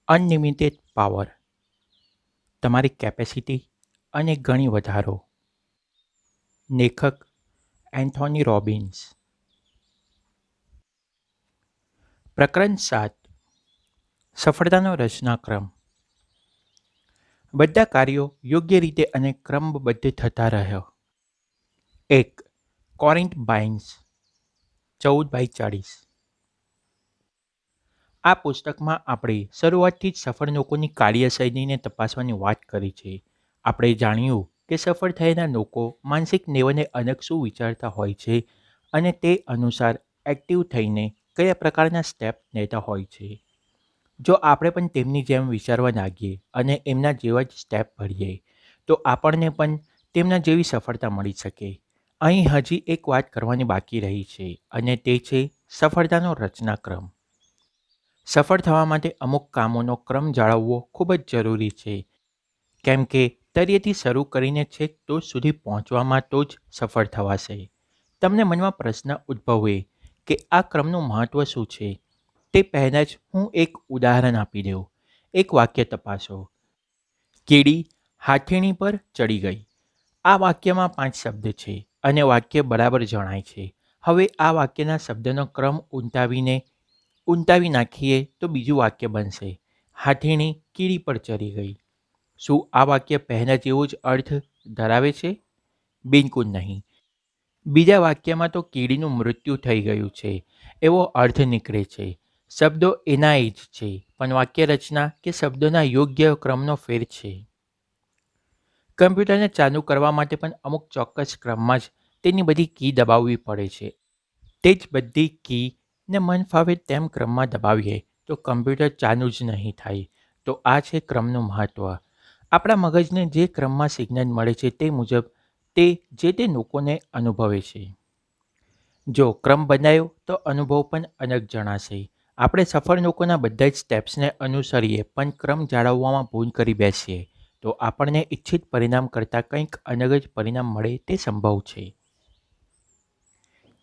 Unlimited power, તમારી capacity અને ઘણી વધારો. લેખક એન્થોની રોબિન્સ. પ્રકરણ 7. સફળતાનો રચનાક્રમ. બધા કાર્યો યોગ્ય રીતે અને ક્રમબદ્ધ થતા રહ્યો. 1. કોરિન્ટ બાઇન્સ 14/40. આ પુસ્તકમાં આપણે શરૂઆતથી જ સફળ લોકોની કાર્યશૈલીને તપાસવાની વાત કરી છે. આપણે જાણ્યું કે સફળ થયેલા લોકો માનસિક લેવલે અલગ શું વિચારતા હોય છે અને તે અનુસાર એક્ટિવ થઈને કયા પ્રકારના સ્ટેપ લેતા હોય છે. જો આપણે પણ તેમની જેમ વિચારવા લાગીએ અને એમના જેવા જ સ્ટેપ ભરીએ તો આપણને પણ તેમના જેવી સફળતા મળી શકે. અહીં હજી એક વાત કરવાની બાકી રહી છે અને તે છે સફળતાનો રચનાક્રમ. સફળ થવા માટે અમુક કામોનો ક્રમ જાળવવો ખૂબ જ જરૂરી છે, કેમ કે તળિયેથી શરૂ કરીને છેક ટોચ સુધી પહોંચવામાં તો જ સફળ થવાશે. તમને મનમાં પ્રશ્ન ઉદ્ભવે કે આ ક્રમનું મહત્ત્વ શું છે. તે પહેલાં જ હું એક ઉદાહરણ આપી દઉં. એક વાક્ય તપાસો. કીડી હાથીણી પર ચડી ગઈ. આ વાક્યમાં 5 શબ્દ છે અને વાક્ય બરાબર જણાય છે. હવે આ વાક્યના શબ્દનો ક્રમ ઉલટાવી નાખીએ તો બીજું વાક્ય બનશે, હાથીણી કીડી પર ચડી ગઈ. શું આ વાક્ય પહેલાં જેવો જ અર્થ ધરાવે છે? બિલકુલ નહીં. બીજા વાક્યમાં તો કીડીનું મૃત્યુ થઈ ગયું છે એવો અર્થ નીકળે છે. શબ્દો એના એ જ છે, પણ વાક્ય રચના કે શબ્દોના યોગ્ય ક્રમનો ફેર છે. કમ્પ્યુટરને ચાલુ કરવા માટે પણ અમુક ચોક્કસ ક્રમમાં જ તેની બધી કી દબાવવી પડે છે. તે જ બધી કીને મન ફાવે તેમ ક્રમમાં દબાવીએ તો કમ્પ્યુટર ચાલુ જ નહીં થાય. તો આ છે ક્રમનું મહત્ત્વ. આપણા મગજને જે ક્રમમાં સિગ્નલ મળે છે તે મુજબ તે જે તે લોકોને અનુભવે છે. જો ક્રમ બદલાયો તો અનુભવ પણ અલગ જણાશે. આપણે સફળ લોકોના બધા જ સ્ટેપ્સને અનુસરીએ પણ ક્રમ જાળવવામાં ભૂલ કરી બેસીએ તો આપણને ઈચ્છિત પરિણામ કરતાં કંઈક અલગ જ પરિણામ મળે તે સંભવ છે.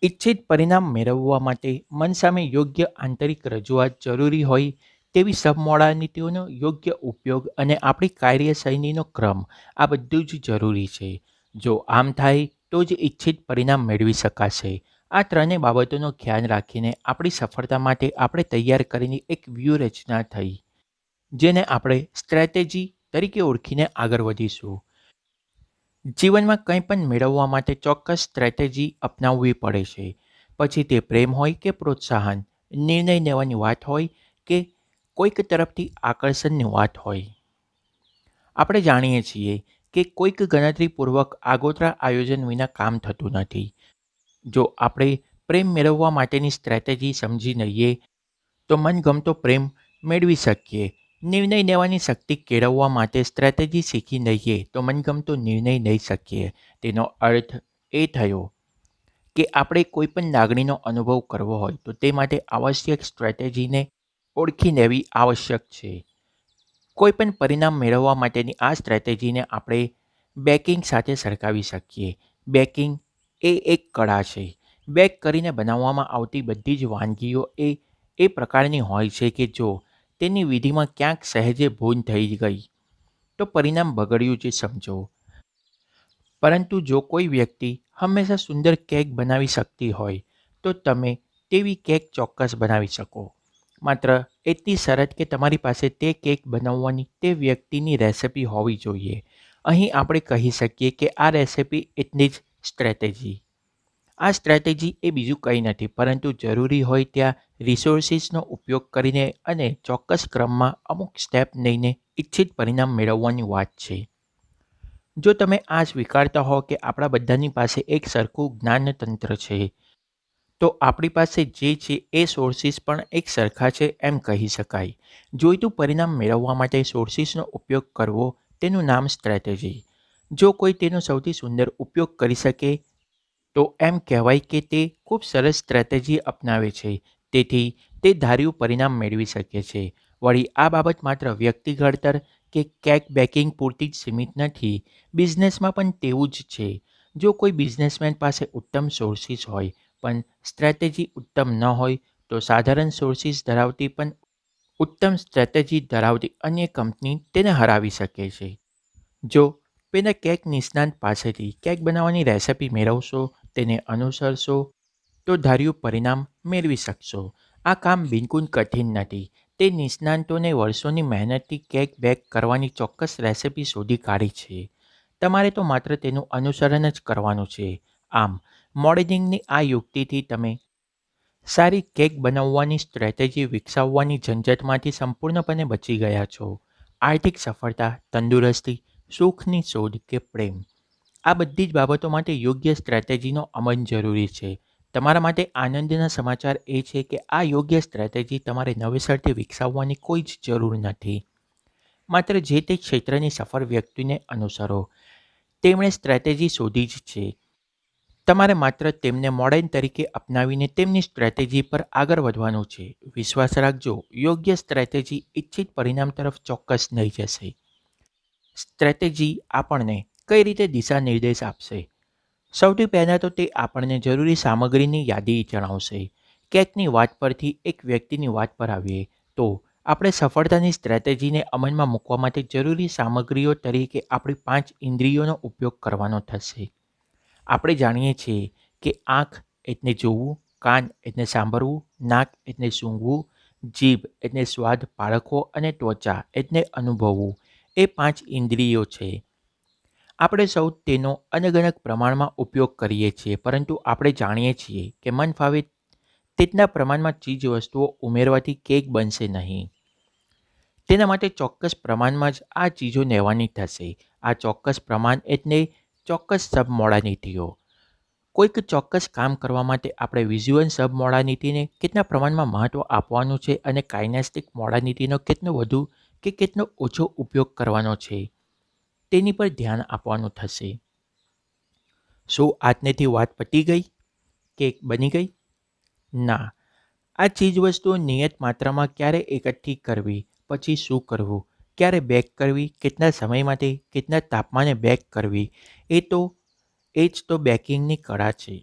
ઈચ્છિત પરિણામ મેળવવા માટે મન સામે યોગ્ય આંતરિક રજૂઆત જરૂરી હોય તેવી સબમોડાલિટીઓનો યોગ્ય ઉપયોગ અને આપણી કાર્યશૈલીનો ક્રમ, આ બધું જ જરૂરી છે. જો આમ થાય તો જ ઈચ્છિત પરિણામ મેળવી શકાશે. આ ત્રણેય બાબતોનો ખ્યાલ રાખીને આપણી સફળતા માટે આપણે તૈયાર કરેલી એક વ્યૂહરચના થઈ, જેને આપણે સ્ટ્રેટેજી તરીકે ઓળખીને આગળ વધીશું. જીવનમાં કંઈ પણ મેળવવા માટે ચોક્કસ સ્ટ્રેટેજી અપનાવવી પડે છે. પછી તે પ્રેમ હોય કે પ્રોત્સાહન, નિર્ણય લેવાની વાત હોય કે કોઈક તરફથી આકર્ષણની વાત હોય. આપણે જાણીએ છીએ કે કોઈક ગણતરીપૂર્વક આગોતરા આયોજન વિના કામ થતું નથી. જો આપણે પ્રેમ મેળવવા માટેની સ્ટ્રેટેજી સમજી લઈએ તો મનગમતો પ્રેમ મેળવી શકીએ. નિર્ણય લેવાની શક્તિ કેળવવા માટે સ્ટ્રેટેજી શીખી લઈએ તો મનગમતો નિર્ણય લઈ શકીએ. તેનો અર્થ એ થયો કે આપણે કોઈ પણ લાગણીનો અનુભવ કરવો હોય તો તે માટે આવશ્યક સ્ટ્રેટેજીને ઓળખી લેવી આવશ્યક છે. કોઈ પણ પરિણામ મેળવવા માટેની આ સ્ટ્રેટેજીને આપણે બેકિંગ સાથે સરખાવી શકીએ. બેકિંગ એ એક કળા છે. બેક કરીને બનાવવામાં આવતી બધી જ વાનગીઓ એ પ્રકારની હોય છે કે જો તેની વિધિમાં ક્યાંક સહેજે ભૂલ થઈ ગઈ તો પરિણામ બગડ્યું જ સમજો. પરંતુ જો કોઈ વ્યક્તિ હંમેશા સુંદર કેક બનાવી શકતી હોય તો તમે તેવી કેક ચોક્કસ બનાવી શકો. માત્ર એટલી શરત કે તમારી પાસે તે કેક બનાવવાની તે વ્યક્તિની રેસિપી હોવી જોઈએ. અહીં આપણે કહી શકીએ કે આ રેસિપી એટલી જ સ્ટ્રેટેજી. આ સ્ટ્રેટેજી એ બીજું કંઈ નથી પરંતુ જરૂરી હોય ત્યાં રિસોર્સિસનો ઉપયોગ કરીને અને ચોક્કસ ક્રમમાં અમુક સ્ટેપ લઈને ઈચ્છિત પરિણામ મેળવવાની વાત છે. જો તમે આ સ્વીકારતા હો કે આપણા બધાની પાસે એક સરખું જ્ઞાનતંત્ર છે તો આપણી પાસે જે છે એ સોર્સિસ પણ એક સરખા છે એમ કહી શકાય. જોઈતું પરિણામ મેળવવા માટે સોર્સિસનો ઉપયોગ કરવો તેનું નામ સ્ટ્રેટેજી. જો કોઈ તેનો સૌથી સુંદર ઉપયોગ કરી શકે તો એમ કહેવાય કે તે ખૂબ સરસ સ્ટ્રેટેજી અપનાવે છે, તેથી તે ધાર્યું પરિણામ મેળવી શકે છે. વળી આ બાબત માત્ર વ્યક્તિ ઘડતર કે કેક બેકિંગ પૂરતી જ સીમિત નથી. બિઝનેસમાં પણ તેવું જ છે. જો કોઈ બિઝનેસમેન પાસે ઉત્તમ સોર્સિસ હોય પણ સ્ટ્રેટેજી ઉત્તમ ન હોય તો સાધારણ સોર્સિસ ધરાવતી પણ ઉત્તમ સ્ટ્રેટેજી ધરાવતી અન્ય કંપની તેને હરાવી શકે છે. જો પેલા કેક નિષ્ણાત પાસેથી કેક બનાવવાની રેસિપી મેળવશો, તેને અનુસરશો, તો ધાર્યું પરિણામ મેળવી શકશો. આ કામ બિલકુલ કઠિન નથી. તે નિષ્ણાતોને વર્ષોની મહેનતથી કેક બેક કરવાની ચોક્કસ રેસિપી શોધી કાઢી છે. તમારે તો માત્ર તેનું અનુસરણ જ કરવાનું છે. આમ, મોડેલિંગની આ યુક્તિથી તમે સારી કેક બનાવવાની સ્ટ્રેટેજી વિકસાવવાની ઝંઝટમાંથી સંપૂર્ણપણે બચી ગયા છો. આર્થિક સફળતા, તંદુરસ્તી, સુખની શોધ કે પ્રેમ, આ બધી જ બાબતો માટે યોગ્ય સ્ટ્રેટેજીનો અમલ જરૂરી છે. તમારા માટે આનંદના સમાચાર એ છે કે આ યોગ્ય સ્ટ્રેટેજી તમારે નવેસરથી વિકસાવવાની કોઈ જ જરૂર નથી. માત્ર જે તે ક્ષેત્રની સફળ વ્યક્તિને અનુસરો. તેમણે સ્ટ્રેટેજી શોધી જ છે. તમારે માત્ર તેમને મોડેલ તરીકે અપનાવીને તેમની સ્ટ્રેટેજી પર આગળ વધવાનું છે. વિશ્વાસ રાખજો, યોગ્ય સ્ટ્રેટેજી ઇચ્છિત પરિણામ તરફ ચોક્કસ લઈ જશે. સ્ટ્રેટેજી આપણને કઈ રીતે દિશા નિર્દેશ આપશે? સૌથી પહેલાં તો તે આપણને જરૂરી સામગ્રીની યાદી જણાવશે. કેકની વાત પરથી એક વ્યક્તિની વાત પર આવીએ તો આપણે સફળતાની સ્ટ્રેટેજીને અમલમાં મૂકવા માટે જરૂરી સામગ્રીઓ તરીકે આપણી 5 ઇન્દ્રિયોનો ઉપયોગ કરવાનો થશે. આપણે જાણીએ છીએ કે આંખ એટલે જોવું, કાન એટલે સાંભળવું, નાક એટલે સૂંઘવું, જીભ એટલે સ્વાદ પારખવો અને ત્વચા એટલે અનુભવવું. એ 5 ઇન્દ્રિયો છે. આપણે સૌ તેનો અલગ અલગ પ્રમાણમાં ઉપયોગ કરીએ છીએ, પરંતુ આપણે જાણીએ છીએ કે મન ફાવે તેટલા પ્રમાણમાં ચીજ વસ્તુઓ ઉમેરવાથી કેક બનશે નહીં. તેના માટે ચોક્કસ પ્રમાણમાં જ આ ચીજો લેવાની થશે. આ ચોક્કસ પ્રમાણ એટલે ચોક્કસ સબમોડાલિટીઓ. કોઈક ચોક્કસ કામ કરવા માટે આપણે વિઝ્યુઅલ સબમોડાલિટીને કેટલા પ્રમાણમાં મહત્ત્વ આપવાનું છે અને કાઇનેસ્ટિક મોડાલિટીનો કેટલો વધુ કે કેટલો ઓછો ઉપયોગ કરવાનો છે, તેની પર ધ્યાન આપવાનું થશે. શું આજનેથી વાત પતી ગઈ? કેક બની ગઈ? ના. આ ચીજવસ્તુઓ નિયત માત્રામાં ક્યારે એકઠી કરવી, પછી શું કરવું, ક્યારે બેક કરવી, કેટલા સમય માટે, કેટલા તાપમાને બેક કરવી, એ જ તો બેકિંગની કળા છે.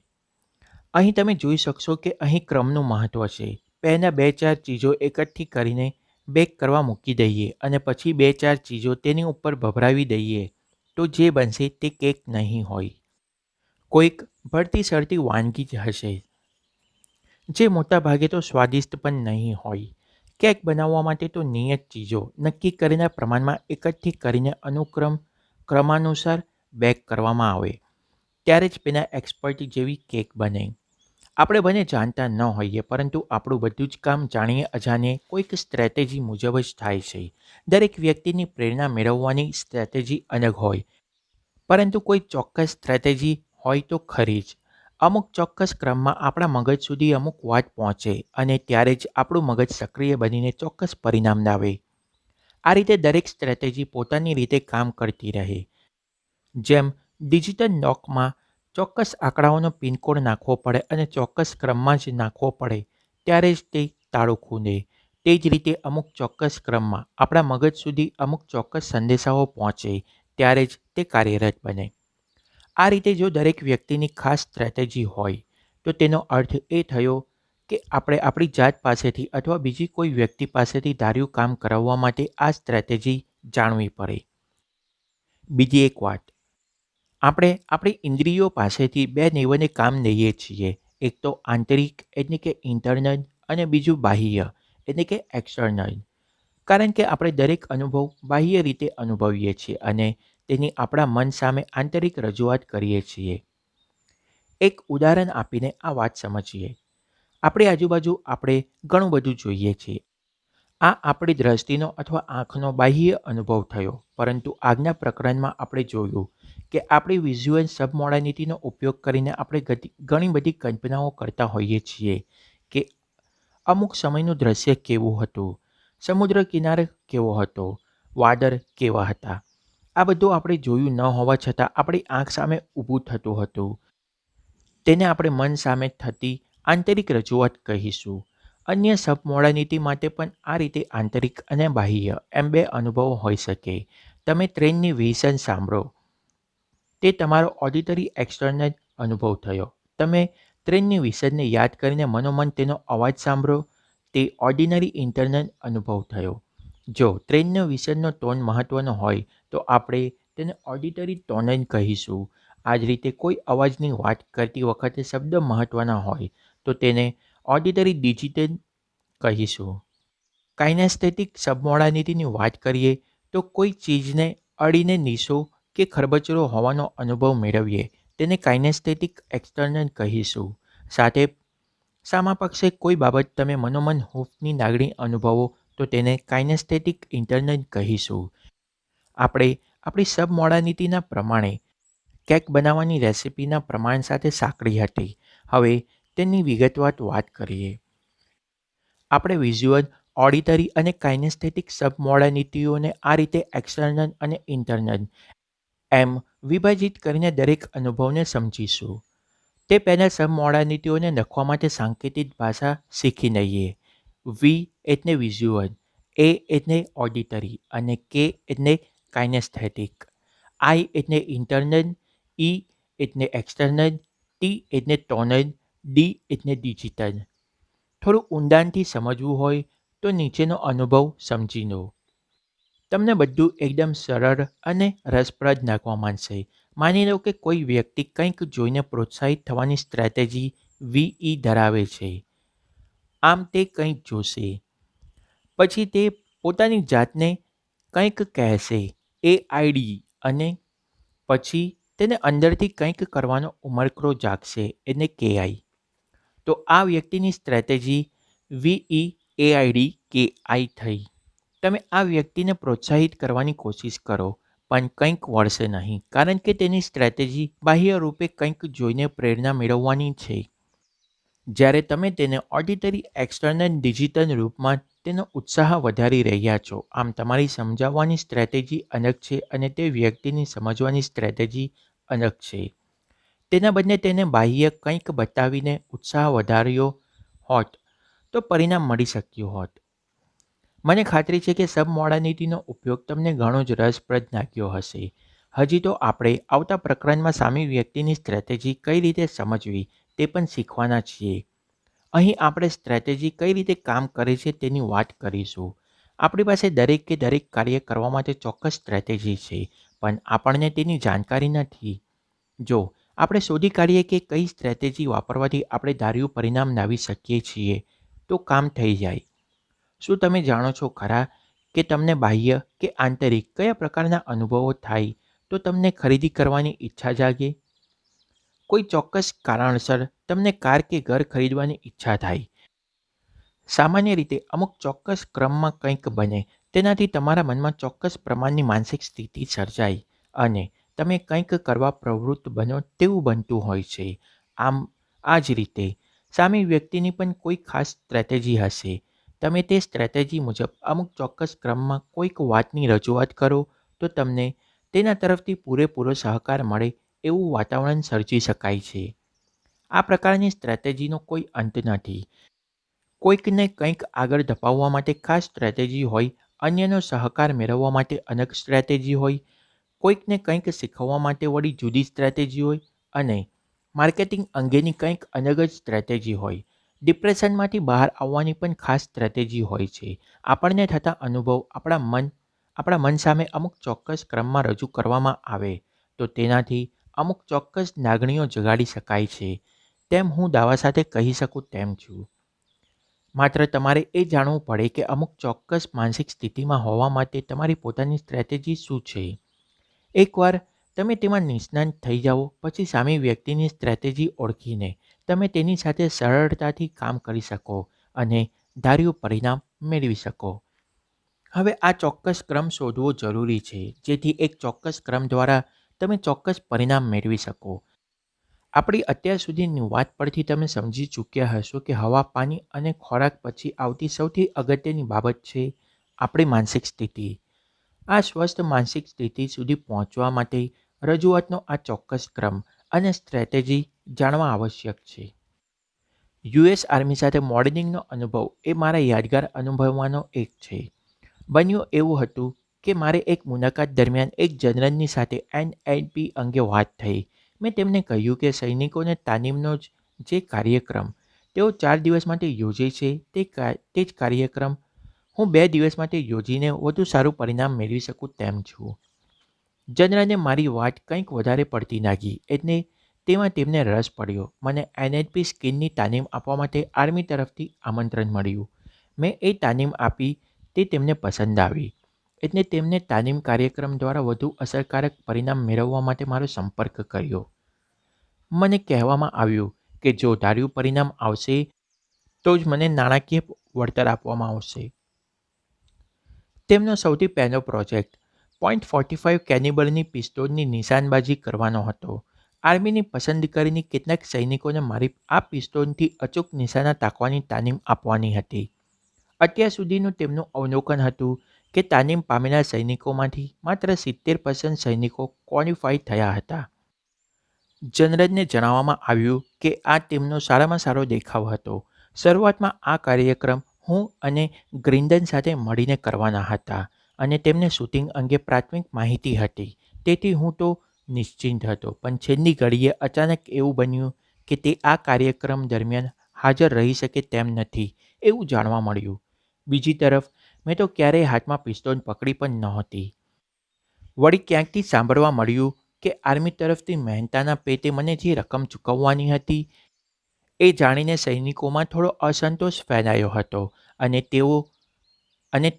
અહીં તમે જોઈ શકશો કે અહીં ક્રમનું મહત્ત્વ છે. પહેલાં 2-4 ચીજો એકઠી કરીને બેક કરવા મૂકી દઈએ અને પછી 2-4 ચીજો તેની ઉપર ભભરાવી દઈએ તો જે બનશે તે કેક નહીં હોય. કોઈક ભળતી સળતી વાનગી જ હશે, જે મોટાભાગે તો સ્વાદિષ્ટ પણ નહીં હોય. કેક બનાવવા માટે તો નિયત ચીજો નક્કી કરેલા પ્રમાણમાં એકઠી કરીને ક્રમાનુસાર બેક કરવામાં આવે, ત્યારે જ પેલા એક્સપર્ટ જેવી કેક બને. આપણે બને જાણતા ન હોઈએ, પરંતુ આપણું બધું જ કામ જાણીએ અજાણીએ કોઈક સ્ટ્રેટેજી મુજબ જ થાય છે. દરેક વ્યક્તિની પ્રેરણા મેળવવાની સ્ટ્રેટેજી અલગ હોય, પરંતુ કોઈ ચોક્કસ સ્ટ્રેટેજી હોય તો ખરી જ. અમુક ચોક્કસ ક્રમમાં આપણા મગજ સુધી અમુક વાત પહોંચે અને ત્યારે જ આપણું મગજ સક્રિય બનીને ચોક્કસ પરિણામ લાવે. આ રીતે દરેક સ્ટ્રેટેજી પોતાની રીતે કામ કરતી રહે. જેમ ડિજિટલ લોકમાં ચોક્કસ આંકડાઓનો પિનકોડ નાખવો પડે અને ચોક્કસ ક્રમમાં જ નાખવો પડે, ત્યારે જ તે તાળું ખુલે. તે જ રીતે અમુક ચોક્કસ ક્રમમાં આપણા મગજ સુધી અમુક ચોક્કસ સંદેશાઓ પહોંચે, ત્યારે જ તે કાર્યરત બને. આ રીતે જો દરેક વ્યક્તિની ખાસ સ્ટ્રેટેજી હોય, તો તેનો અર્થ એ થયો કે આપણે આપણી જાત પાસેથી અથવા બીજી કોઈ વ્યક્તિ પાસેથી ધાર્યું કામ કરાવવા માટે આ સ્ટ્રેટેજી જાણવી પડે. બીજી એક વાત, આપણે આપણી ઇન્દ્રિયો પાસેથી 2 લેવલે કામ લઈએ છીએ. એક તો આંતરિક એટલે કે ઇન્ટરનલ અને બીજું બાહ્ય એટલે કે એક્સટર્નલ. કારણ કે આપણે દરેક અનુભવ બાહ્ય રીતે અનુભવીએ છીએ અને તેની આપણા મન સામે આંતરિક રજૂઆત કરીએ છીએ. એક ઉદાહરણ આપીને આ વાત સમજીએ. આપણી આજુબાજુ આપણે ઘણું બધું જોઈએ છીએ. આ આપણી દ્રષ્ટિનો અથવા આંખનો બાહ્ય અનુભવ થયો, પરંતુ આજના પ્રકરણમાં આપણે જોયું કે આપણી વિઝ્યુઅલ સબમોડાલિટીનો ઉપયોગ કરીને આપણે ઘણી બધી કલ્પનાઓ કરતા હોઈએ છીએ કે અમુક સમયનું દૃશ્ય કેવું હતું, સમુદ્ર કિનારે કેવો હતો, વાદળ કેવા હતા. આ બધું આપણે જોયું ન હોવા છતાં આપણી આંખ સામે ઊભું થતું હતું. તેને આપણે મન સામે થતી આંતરિક રજૂઆત કહીશું. અન્ય સબમોડાલિટી માટે પણ આ રીતે આંતરિક અને બાહ્ય એમ 2 અનુભવો હોઈ શકે. તમે ટ્રેનની વ્હિસલ સાંભળો, તે તમારો ઓડિટરી એક્સટર્નલ અનુભવ થયો. તમે ટ્રેનની વ્હિસલને યાદ કરીને મનોમન તેનો અવાજ સાંભળો, તે ઓર્ડિનરી ઇન્ટરનલ અનુભવ થયો. જો ટ્રેનનો વિષયનો ટોન મહત્ત્વનો હોય તો આપણે તેને ઓડિટરી ટોન જ કહીશું. આ જ રીતે કોઈ અવાજની વાત કરતી વખતે શબ્દ મહત્ત્વના હોય તો તેને ઓડિટરી ડિજિટલ કહીશું. કાઇનેસ્થેટિક સબમોડાલિટીની વાત કરીએ તો કોઈ ચીજને અડીને નીસો કે ખરબચડો હોવાનો અનુભવ મેળવીએ તેને કાઇનેસ્થેટિક એક્સટર્નલ કહીશું. સાથે સામા પક્ષે કોઈ બાબત તમે મનોમન હૂંફની લાગણી અનુભવો તો તેને કાઇનેસ્થેટિક ઇન્ટરનલ કહીશું. આપણે આપણી સબમોડાલિટીના પ્રમાણે કેક બનાવવાની રેસિપીના પ્રમાણ સાથે સાંકળી હતી. હવે તેની વિગતવાર વાત કરીએ. આપણે વિઝ્યુઅલ, ઓડિટરી અને કાઇનેસ્થેટિક સબમોડાલિટીઓને આ રીતે એક્સટર્નલ અને ઇન્ટરનલ એમ વિભાજિત કરીને દરેક અનુભવને સમજીશું. તે પહેલાં સબમોડાલિટીઓને લખવા માટે સાંકેતિક ભાષા શીખી લઈએ. વી એટલે વિઝ્યુઅલ, એ એટલે ઓડિટરી અને કે એટલે કાઇનેસ્થેટિક. આઈ એટલે ઇન્ટરનલ, ઈ એટલે એક્સટર્નલ, ટી એટલે ટોનલ, ડી એટલે ડિજિટલ. થોડું ઊંડાણથી સમજવું હોય તો નીચેનો અનુભવ સમજી લો. તમને બધું એકદમ સરળ અને રસપ્રદ લાગવા માંડશે. માની લો કે કોઈ વ્યક્તિ કંઈક જોઈને પ્રોત્સાહિત થવાની સ્ટ્રેટેજી વીઈ ધરાવે છે. આમ તે કંઈક જોશે, પછી તે પોતાની જાતને કંઈક કહેશે એઆઈડી અને પછી તેને અંદરથી કંઈક કરવાનો ઉમળકો જાગશે એટલે કેઆઈ. તો આ વ્યક્તિની સ્ટ્રેટેજી વીઈ એઆઈડી કેઆઈ થઈ. તમે આ વ્યક્તિને પ્રોત્સાહિત કરવાની કોશિશ કરો પણ કંઈક વળશે નહીં, કારણ કે તેની સ્ટ્રેટેજી બાહ્ય રૂપે કંઈક જોઈને પ્રેરણા મેળવવાની છે. જ્યારે તમે તેને ઓડિટરી એક્સટર્નલ ડિજિટલ રૂપમાં તેનો ઉત્સાહ વધારી રહ્યા છો. આમ તમારી સમજાવવાની સ્ટ્રેટેજી અલગ છે અને તે વ્યક્તિની સમજવાની સ્ટ્રેટેજી અલગ છે. તેના બદલે તેને બાહ્ય કંઈક બતાવીને ઉત્સાહ વધાર્યો હોત તો પરિણામ મળી શક્યું હોત. મને ખાતરી છે કે સબમોડાલિટીનો ઉપયોગ તમને ઘણો જ રસપ્રદ લાગ્યો હશે. હજી તો આપણે આવતા પ્રકરણમાં સામી વ્યક્તિની સ્ટ્રેટેજી કઈ રીતે સમજવી તે પણ શીખવાના છીએ. અહીં આપણે સ્ટ્રેટેજી કઈ રીતે કામ કરે છે તેની વાત કરીશું. આપણી પાસે દરેક કાર્ય કરવા માટે ચોક્કસ સ્ટ્રેટેજી છે, પણ આપણને તેની જાણકારી નથી. જો આપણે શોધી કાઢીએ કે કઈ સ્ટ્રેટેજી વાપરવાથી આપણે ધાર્યું પરિણામ લાવી શકીએ છીએ તો કામ થઈ જાય. શું તમે જાણો છો ખરા કે તમને બાહ્ય કે આંતરિક કયા પ્રકારના અનુભવો થાય તો તમને ખરીદી કરવાની ઈચ્છા જાગે? કોઈ ચોક્કસ કારણસર તમને કાર કે ઘર ખરીદવાની ઈચ્છા થાય. સામાન્ય રીતે અમુક ચોક્કસ ક્રમમાં કંઈક બને તેનાથી તમારા મનમાં ચોક્કસ પ્રમાણની માનસિક સ્થિતિ સર્જાય અને તમે કંઈક કરવા પ્રવૃત્ત બનો તેવું બનતું હોય છે. આમ આ જ રીતે સામી વ્યક્તિની પણ કોઈ ખાસ સ્ટ્રેટેજી હશે. તમે તે સ્ટ્રેટેજી મુજબ અમુક ચોક્કસ ક્રમમાં કોઈક વાતની રજૂઆત કરો તો તમને તેના તરફથી પૂરેપૂરો સહકાર મળે એવું વાતાવરણ સર્જી શકાય છે. આ પ્રકારની સ્ટ્રેટેજીનો કોઈ અંત નથી. કોઈકને કંઈક આગળ ધપાવવા માટે ખાસ સ્ટ્રેટેજી હોય, અન્યનો સહકાર મેળવવા માટે અલગ સ્ટ્રેટેજી હોય, કોઈકને કંઈક શીખવવા માટે વળી જુદી સ્ટ્રેટેજી હોય અને માર્કેટિંગ અંગેની કંઈક અલગ જ સ્ટ્રેટેજી હોય. ડિપ્રેશનમાંથી બહાર આવવાની પણ ખાસ સ્ટ્રેટેજી હોય છે. આપણને થતા અનુભવ આપણા મન સામે અમુક ચોક્કસ ક્રમમાં રજૂ કરવામાં આવે તો તેનાથી અમુક ચોક્કસ લાગણીઓ જગાડી શકાય છે. તેમ હું દાવા સાથે કહી શકું તેમ છું. માત્ર તમારે એ જાણવું પડે કે અમુક ચોક્કસ માનસિક સ્થિતિમાં હોવા માટે તમારી પોતાની સ્ટ્રેટેજી શું છે. એકવાર તમે તેમાં નિષ્ણાત થઈ જાઓ પછી સામી વ્યક્તિની સ્ટ્રેટેજી ઓળખીને તમે તેની સાથે સરળતાથી કામ કરી શકો અને ધાર્યું પરિણામ મેળવી શકો. હવે આ ચોક્કસ ક્રમ શોધવો જરૂરી છે જેથી એક ચોક્કસ ક્રમ દ્વારા તમે ચોક્કસ પરિણામ મેળવી શકો. આપણી અત્યાર સુધીની વાત પરથી તમે સમજી ચૂક્યા હશો કે હવા, પાણી અને ખોરાક પછી આવતી સૌથી અગત્યની બાબત છે આપણી માનસિક સ્થિતિ. આ સ્વસ્થ માનસિક સ્થિતિ સુધી પહોંચવા માટે રજૂઆતનો આ ચોક્કસ ક્રમ અને સ્ટ્રેટેજી જાણવા આવશ્યક છે. યુએસ આર્મી સાથે મોડેલિંગનો અનુભવ એ મારા યાદગાર અનુભવમાંનો એક છે. બન્યું એવું હતું કે મારે એક મુલાકાત દરમિયાન એક જનરલની સાથે એનએલપી અંગે વાત થઈ. મેં તેમને કહ્યું કે સૈનિકોને તાલીમનો જે કાર્યક્રમ તેઓ 4 દિવસ માટે યોજે છે તે જ કાર્યક્રમ હું 2 દિવસ માટે યોજીને વધુ સારું પરિણામ મેળવી શકું તેમ છું. જનરલને મારી વાત કંઈક વધારે પડતી લાગી એટલે તેમાં તેમને રસ પડ્યો. મને NLP સ્કિલની તાલીમ આપવા માટે આર્મી તરફથી આમંત્રણ મળ્યું. મેં એ તાલીમ આપી તે તેમને પસંદ આવી એટલે તેમને તાલીમ કાર્યક્રમ દ્વારા વધુ અસરકારક પરિણામ મેળવવા માટે મારો સંપર્ક કર્યો. મને કહેવામાં આવ્યું કે જો ધાર્યું પરિણામ આવશે તો જ મને નાણાકીય વળતર આપવામાં આવશે. તેમનો સૌથી પહેલો પ્રોજેક્ટ .45 કેનિબલની પિસ્તોલની નિશાનબાજી કરવાનો હતો. આર્મીની પસંદ કરેલી કેટલાક સૈનિકોને મારી આ પિસ્તોલથી અચૂક નિશાના તાકવાની તાલીમ આપવાની હતી. અત્યાર સુધીનું તેમનું અવલોકન હતું કે તાલીમ પામેલા સૈનિકોમાંથી માત્ર 70% સૈનિકો ક્વોલિફાય થયા હતા. જનરલને જણાવવામાં આવ્યું કે આ તેમનો સારામાં સારો દેખાવ હતો. શરૂઆતમાં આ કાર્યક્રમ હું અને ગ્રિન્ડન સાથે મળીને કરવાના હતા અને તેમને શૂટિંગ અંગે પ્રાથમિક માહિતી હતી. તેથી હું તો નિશ્ચિંત હતો, પણ છેલ્લી ઘડીએ અચાનક એવું બન્યું કે તે આ કાર્યક્રમ દરમિયાન હાજર રહી શકે તેમ નથી એવું જાણવા મળ્યું. બીજી તરફ મેં તો ક્યારેય હાથમાં પિસ્તોલ પકડી પણ નહોતી. વળી ક્યાંકથી સાંભળવા મળ્યું કે આર્મી તરફથી મહેનતાના પેટે મને જે રકમ ચૂકવવાની હતી એ જાણીને સૈનિકોમાં થોડો અસંતોષ ફેલાયો હતો અને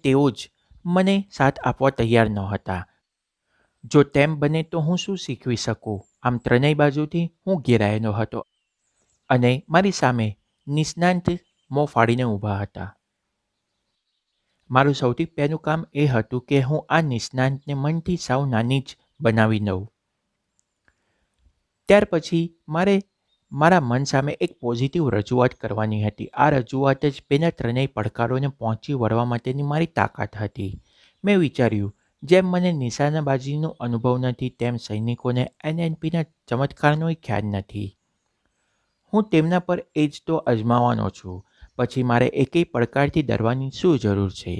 તેઓ જ મને સાથ આપવા તૈયાર નહોતા. જો તેમ બને તો હું શું શીખવી શકું? આમ ત્રણેય બાજુથી હું ઘેરાયેલો હતો અને મારી સામે નિષ્ણાંત મોં ફાડીને ઊભા હતા. મારું સૌથી પહેલું કામ એ હતું કે હું આ નિષ્ણાંતને મનથી સાવ નાની જ બનાવી દઉં. ત્યાર પછી મારા મન સામે એક પોઝિટિવ રજૂઆત કરવાની હતી. આ રજૂઆત જ પેલા ત્રણેય પડકારોને પહોંચી વળવા માટેની મારી તાકાત હતી. મેં વિચાર્યું, જેમ મને નિશાનાબાજીનો અનુભવ નથી તેમ સૈનિકોને NLPના ચમત્કારનોય ખ્યાલ નથી. હું તેમના પર એ જ તો અજમાવવાનો છું. પછી મારે એકેય પડકારથી ડરવાની શું જરૂર છે?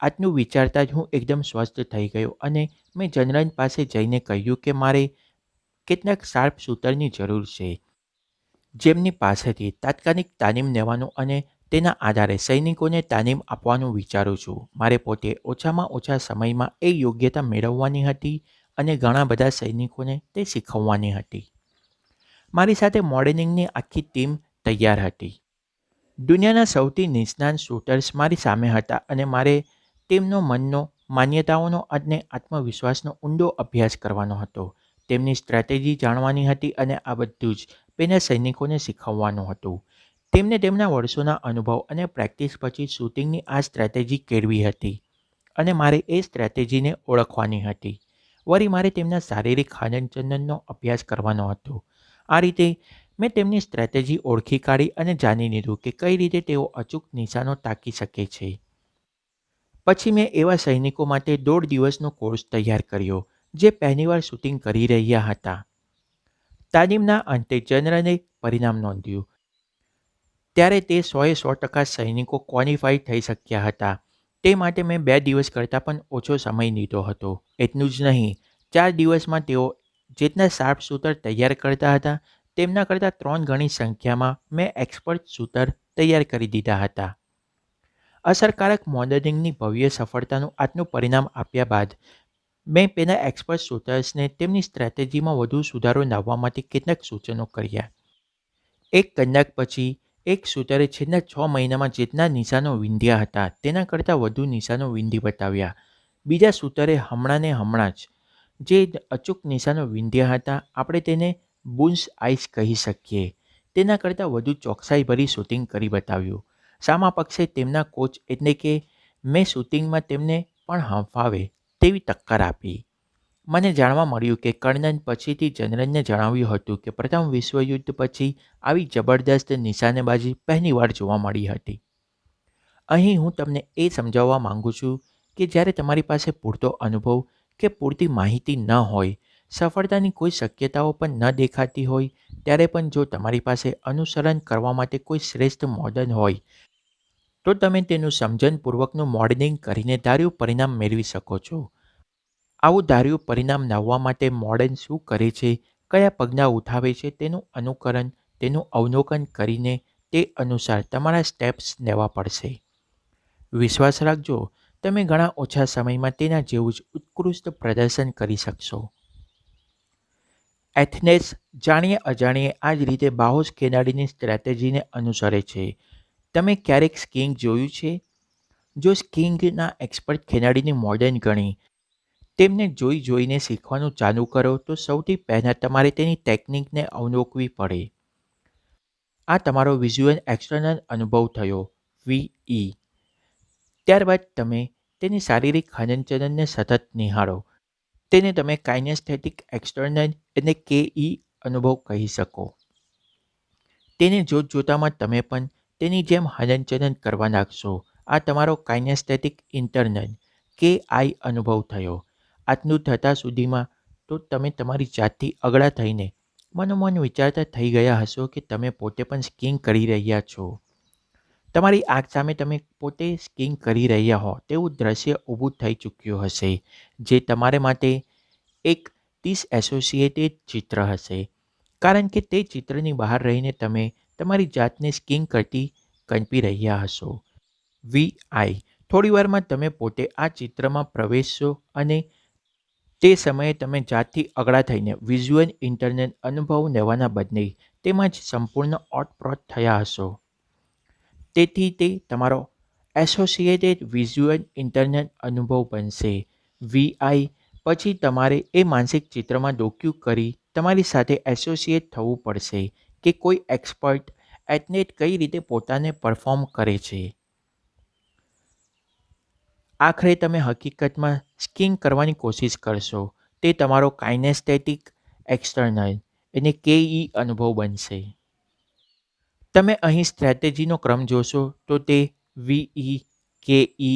આટલું વિચારતા જ હું એકદમ સ્વસ્થ થઈ ગયો અને મેં જનરલ પાસે જઈને કહ્યું કે મારે કેટલાક શાર્પ શૂટરની જરૂર છે જેમની પાસેથી તાત્કાલિક તાલીમ લેવાનું અને તેના આધારે સૈનિકોને તાલીમ આપવાનું વિચારું છું. મારે પોતે ઓછામાં ઓછા સમયમાં એ યોગ્યતા મેળવવાની હતી અને ઘણા બધા સૈનિકોને તે શીખવવાની હતી. મારી સાથે મોડેલિંગની આખી ટીમ તૈયાર હતી. દુનિયાના સૌથી નિષ્ણાત શૂટર્સ મારી સામે હતા અને મારે તેમનો મનનો, માન્યતાઓનો અને આત્મવિશ્વાસનો ઊંડો અભ્યાસ કરવાનો હતો. તેમની સ્ટ્રેટેજી જાણવાની હતી અને આ બધું જ પેલા સૈનિકોને શીખવવાનું હતું. તેમને તેમના વર્ષોના અનુભવ અને પ્રેક્ટિસ પછી શૂટિંગની આ સ્ટ્રેટેજી કેળવી હતી અને મારે એ સ્ટ્રેટેજીને ઓળખવાની હતી. વળી મારે તેમના શારીરિક હલનચલનનો અભ્યાસ કરવાનો હતો. આ રીતે મેં તેમની સ્ટ્રેટેજી ઓળખી કાઢી અને જાણી લીધું કે કઈ રીતે તેઓ અચૂક નિશાનો તાકી શકે છે. પછી મેં એવા સૈનિકો માટે 1.5 દિવસનો કોર્સ તૈયાર કર્યો જે પહેલીવાર શૂટિંગ કરી રહ્યા હતા. તાલીમના અંતે જનરલે પરિણામ નોંધ્યું ત્યારે તે 100% સૈનિકો ક્વોલિફાઈ થઈ શક્યા હતા. તે માટે મેં 2 દિવસ કરતાં પણ ઓછો સમય લીધો હતો. એટલું જ નહીં, 4 દિવસમાં તેઓ જેટલા શાર્પ શૂટર તૈયાર કરતા હતા તેમના કરતાં 3 ગણી સંખ્યામાં મેં એક્સપર્ટ શૂટર તૈયાર કરી દીધા હતા. અસરકારક મોડેલિંગની ભવ્ય સફળતાનું આટલું પરિણામ આપ્યા બાદ મેં પેલા એક્સપર્ટ શૂટર્સને તેમની સ્ટ્રેટેજીમાં વધુ સુધારો લાવવા માટે કેટલાક સૂચનો કર્યા. 1 કલાક પછી એક શૂટરે છેલ્લા 6 મહિનામાં જેટલા નિશાનો વીંધ્યા હતા તેના કરતાં વધુ નિશાનો વીંધી બતાવ્યા. બીજા શૂટરે હમણાં જ જે અચૂક નિશાનો વીંધ્યા હતા આપણે તેને બુલ્સ આઈસ કહી શકીએ તેના કરતાં વધુ ચોકસાઈભરી શૂટિંગ કરી બતાવ્યું. સામા પક્ષે તેમના કોચ એટલે કે મેં શૂટિંગમાં તેમને પણ હંફાવે તેવી ટક્કર આપી. મને જાણવા મળ્યું કે કર્નલ પછીથી જનરલને જણાવ્યું હતું કે પ્રથમ વિશ્વયુદ્ધ પછી આવી જબરદસ્ત નિશાનેબાજી પહેલીવાર જોવા મળી હતી. અહીં હું તમને એ સમજાવવા માંગુ છું કે જ્યારે તમારી પાસે પૂરતો અનુભવ કે પૂરતી માહિતી ન હોય, સફળતાની કોઈ શક્યતાઓ પણ ન દેખાતી હોય, ત્યારે પણ જો તમારી પાસે અનુસરણ કરવા માટે કોઈ શ્રેષ્ઠ મોડેલ હોય તો તમે તેનું સમજણપૂર્વકનું મોડેલિંગ કરીને ધાર્યું પરિણામ મેળવી શકો છો. આવું ધાર્યું પરિણામ લાવવા માટે મોડેલ શું કરે છે, કયા પગલાં ઉઠાવે છે તેનું અનુકરણ, તેનું અવલોકન કરીને તે અનુસાર તમારા સ્ટેપ્સ લેવા પડશે. વિશ્વાસ રાખજો, તમે ઘણા ઓછા સમયમાં તેના જેવું જ ઉત્કૃષ્ટ પ્રદર્શન કરી શકશો. એથ્લેટ્સ જાણીએ અજાણીએ આ જ રીતે બાહોશ ખેલાડીની સ્ટ્રેટેજીને અનુસરે છે. તમે ક્યારેક સ્કીઇંગ જોયું છે? જો સ્કીઇંગના એક્સપર્ટ ખેલાડીની મોડર્ન ગણી તેમને જોઈને શીખવાનું ચાલુ કરો તો સૌથી પહેલાં તમારે તેની ટેકનિકને અવલોકવી પડે. આ તમારો વિઝ્યુઅલ એક્સટર્નલ અનુભવ થયો VE. ત્યારબાદ તમે તેની શારીરિક હલનચલનને સતત નિહાળો. તેને તમે કાઇનેસ્થેટિક એક્સટર્નલ એટલે KE અનુભવ કહી શકો. તેને જોતજોતામાં તમે પણ તેની જેમ હલનચલન કરવા લાગશો. આ તમારો કાઇનેસ્થેટિક ઇન્ટરનલ KI અનુભવ થયો. આટલું થતાં સુધીમાં તો તમે તમારી જાતથી અગળા થઈને મનોમન વિચારતા થઈ ગયા હશો કે તમે પોતે પણ સ્કીઇંગ કરી રહ્યા છો. તમારી આંખ સામે તમે પોતે સ્કીઇંગ કરી રહ્યા હો તેવું દ્રશ્ય ઊભું થઈ ચૂક્યું હશે, જે તમારે માટે એક ડિસએસોસિએટેડ ચિત્ર હશે, કારણ કે તે ચિત્રની બહાર રહીને તમે તમારી જાતને સ્કીઇંગ કરતી કલ્પી રહ્યા હશો. VI. થોડીવારમાં તમે પોતે આ ચિત્રમાં પ્રવેશશો અને તે સમયે તમે જાતથી અગળા થઈને વિઝ્યુઅલ ઇન્ટરનલ અનુભવ લેવાના બદલે તેમાં જ સંપૂર્ણ ઓતપ્રોત થયા હશો. તેથી તે તમારો એસોસિએટેડ વિઝ્યુઅલ ઇન્ટરનલ અનુભવ બનશે. VI પછી તમારે એ માનસિક ચિત્રમાં ડોક્યું કરી તમારી સાથે એસોસિએટ થવું પડશે કે કોઈ એક્સપર્ટ એથ્લેટ કઈ રીતે પોતાને પરફોર્મ કરે છે. આખરે તમે હકીકતમાં સ્કીઇંગ કરવાની કોશિશ કરશો. તે તમારો કાઇનેસ્થેટિક એક્સટર્નલ એટલે KE અનુભવ બનશે. તમે અહીં સ્ટ્રેટેજીનો ક્રમ જોશો તો તે VE, KE,